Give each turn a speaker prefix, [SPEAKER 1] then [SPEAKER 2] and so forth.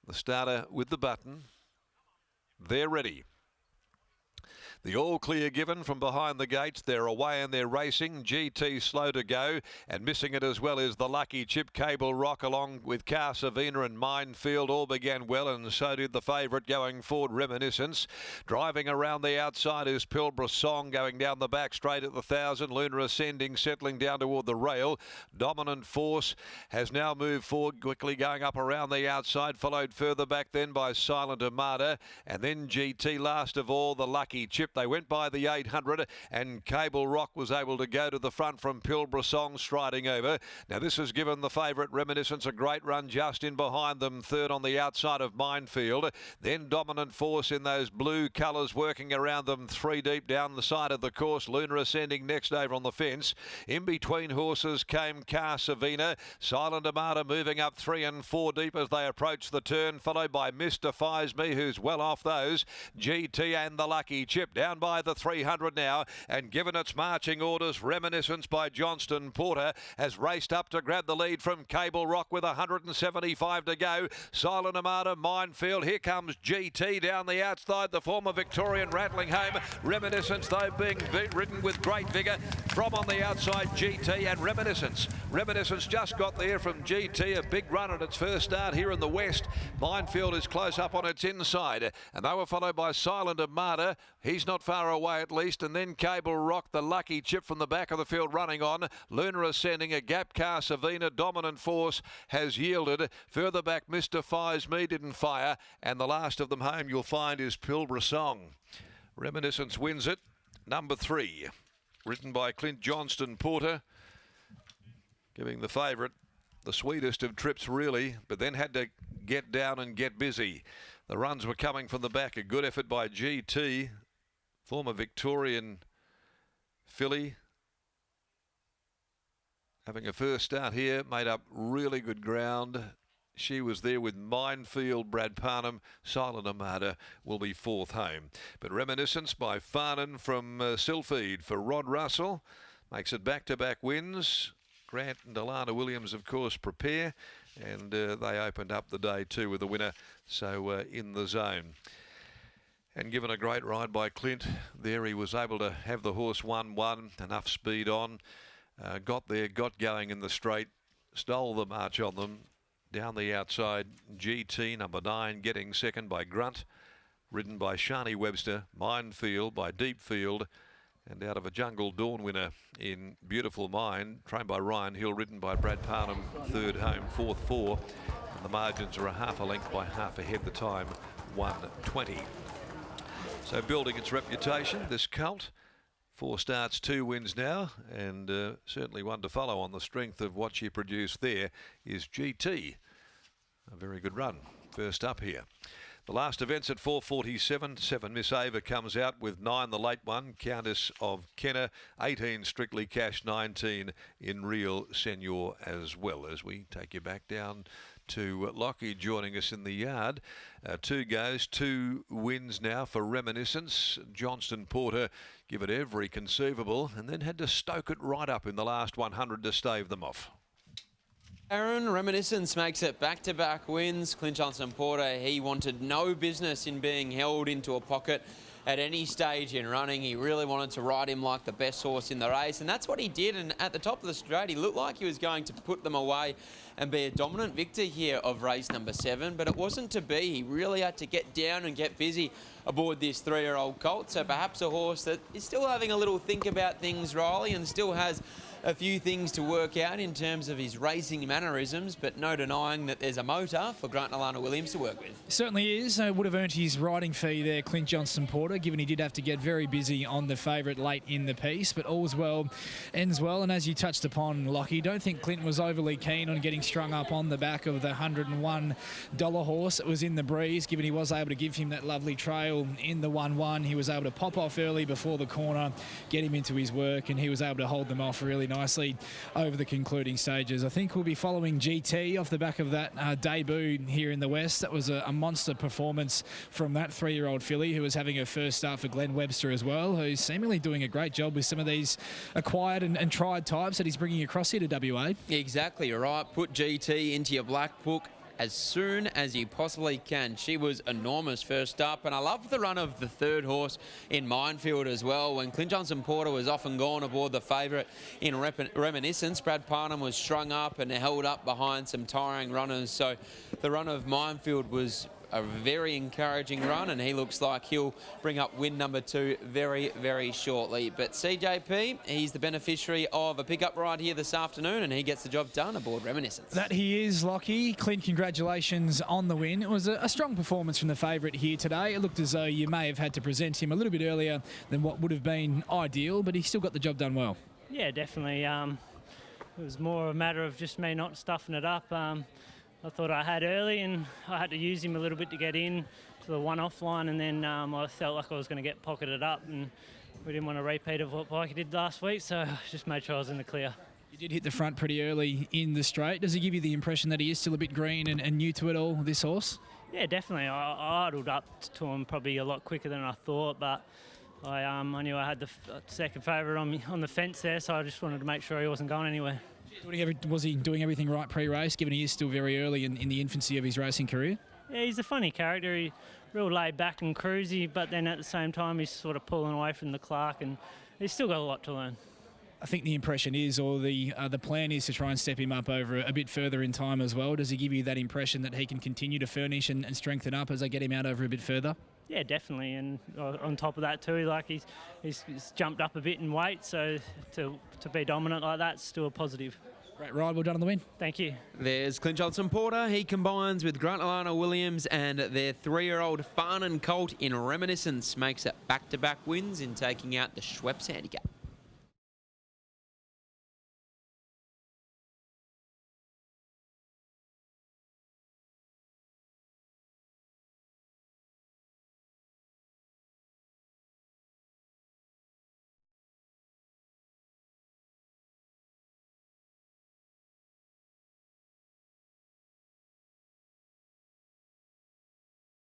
[SPEAKER 1] The starter with the button. They're ready. The all clear given from behind the gates. They're away and they're racing. GT slow to go, and missing it as well is the Lucky Chip, Cable Rock, along with Car Savina and Minefield. All began well, and so did the favourite going forward, Reminiscence. Driving around the outside is Pilbara Song, going down the back straight at the 1,000. Lunar Ascending, settling down toward the rail. Dominant Force has now moved forward, quickly going up around the outside, followed further back then by Silent Armada, and then GT last of all, the Lucky Chip. They went by the 800, and Cable Rock was able to go to the front from Pilbara Song, striding over. Now this has given the favourite Reminiscence a great run just in behind them, third on the outside of Minefield. Then Dominant Force in those blue colours working around them, three deep down the side of the course. Lunar Ascending next over on the fence. In between horses came Car Savina. Silent Armada moving up 3 and 4 deep as they approach the turn, followed by Mystifies Me, who's well off those. GT and the Lucky Chip down by the 300 now, and given its marching orders, Reminiscence by Johnston Porter has raced up to grab the lead from Cable Rock with 175 to go. Silent Armada, Minefield. Here comes GT down the outside, the former Victorian rattling home. Reminiscence, though, being ridden with great vigour from on the outside, GT and Reminiscence. Reminiscence just got there from GT, a big run at its first start here in the west. Minefield is close up on its inside, and they were followed by Silent Armada. He's not far away at least, and then Cable Rock, the Lucky Chip from the back of the field running on. Lunar Ascending, a gap. Car Savina, Dominant Force has yielded. Further back, Mystifies Me didn't fire, and the last of them home you'll find is Pilbara Song. Reminiscence wins it, number 3, written by Clint Johnston Porter, giving the favourite the sweetest of trips really, but then had to get down and get busy. The runs were coming from the back. A good effort by GT, former Victorian filly, having a first start here, made up really good ground. She was there with Minefield, Brad Parnham. Silent Armada will be fourth home. But Reminiscence by Farnan from Sylpheed for Rod Russell makes it back-to-back wins. Grant and Alana Williams, of course, prepare, and they opened up the day too with a winner, so in the zone. And given a great ride by Clint, there he was able to have the horse 1-1, enough speed on, got there, got going in the straight, stole the march on them. Down the outside, GT, number 9, getting second by Grunt, ridden by Shani Webster. Minefield by Deepfield, and out of a Jungle Dawn winner in Beautiful Mind, trained by Ryan Hill, ridden by Brad Parnham, third home, fourth 4, and the margins are a half a length by half ahead, the time 1:20. So building its reputation, this colt. 4 starts, 2 wins now, and certainly one to follow on the strength of what she produced there is GT. A very good run, first up here. The last event's at 4:47. 7 Miss Ava comes out with 9 the late one, Countess of Kenner, 18 Strictly Cash, 19 in Real Senor as well. As we take you back down to Lockie joining us in the yard. 2 goes, 2 wins now for Reminiscence. Johnston Porter give it every conceivable and then had to stoke it right up in the last 100 to stave them off.
[SPEAKER 2] Aaron, Reminiscence makes it back-to-back wins. Clint Johnston Porter, he wanted no business in being held into a pocket at any stage in running. He really wanted to ride him like the best horse in the race, and that's what he did. And at the top of the straight, he looked like he was going to put them away and be a dominant victor here of race number 7, but it wasn't to be. He really had to get down and get busy aboard this 3-year-old colt. So perhaps a horse that is still having a little think about things, Riley, and still has a few things to work out in terms of his racing mannerisms, but no denying that there's a motor for Grant and Alana Williams to work with.
[SPEAKER 3] Certainly is. Would have earned his riding fee there, Clint Johnston Porter, given he did have to get very busy on the favourite late in the piece, but all's well ends well. And as you touched upon, Lockie, don't think Clint was overly keen on getting strung up on the back of the $101 horse. It was in the breeze, given he was able to give him that lovely trail in the 1-1. He was able to pop off early before the corner, get him into his work, and he was able to hold them off really nicely over the concluding stages. I think we'll be following GT off the back of that debut here in the West. That was a monster performance from that 3-year-old filly who was having her first start for Glenn Webster as well, who's seemingly doing a great job with some of these acquired and tried types that he's bringing across here to WA.
[SPEAKER 2] Exactly right. Put GT into your black book. as soon as you possibly can. She was enormous first up, and I love the run of the third horse in Minefield as well. When Clint Johnson Porter was off and gone aboard the favourite in Reminiscence, Brad Parnham was strung up and held up behind some tiring runners. So the run of Minefield was a very encouraging run, and he looks like he'll bring up win number 2 very, very shortly. But CJP, he's the beneficiary of a pickup ride here this afternoon, and he gets the job done aboard Reminiscence.
[SPEAKER 3] That he is, Lockie. Clint, congratulations on the win. It was a strong performance from the favourite here today. It looked as though you may have had to present him a little bit earlier than what would have been ideal, but he still got the job done well.
[SPEAKER 4] Yeah, definitely. It was more a matter of just me not stuffing it up. I thought I had early, and I had to use him a little bit to get in to the one-off line, and then I felt like I was going to get pocketed up, and we didn't want a repeat of what Pikey did last week, so I just made sure I was in the clear.
[SPEAKER 3] You did hit the front pretty early in the straight. Does he give you the impression that he is still a bit green and new to it all, this horse?
[SPEAKER 4] Yeah, definitely. I idled up to him probably a lot quicker than I thought, but I knew I had the second favourite on the fence there, so I just wanted to make sure he wasn't going anywhere.
[SPEAKER 3] Was he doing everything right pre-race, given he is still very early in the infancy of his racing career?
[SPEAKER 4] Yeah, he's a funny character. He's real laid back and cruisy, but then at the same time he's sort of pulling away from the Clark, and he's still got a lot to learn.
[SPEAKER 3] I think the impression is, or the plan is, to try and step him up over a bit further in time as well. Does he give you that impression that he can continue to furnish and strengthen up as they get him out over a bit further?
[SPEAKER 4] Yeah, definitely, and on top of that too, like he's jumped up a bit in weight, so to be dominant like that's still a positive.
[SPEAKER 3] Great ride, well done on the win.
[SPEAKER 4] Thank you.
[SPEAKER 2] There's Clint Johnson Porter. He combines with Grant Alana Williams and their 3-year-old Farnan Colt in Reminiscence. Makes it back-to-back wins in taking out the Schweppes Handicap.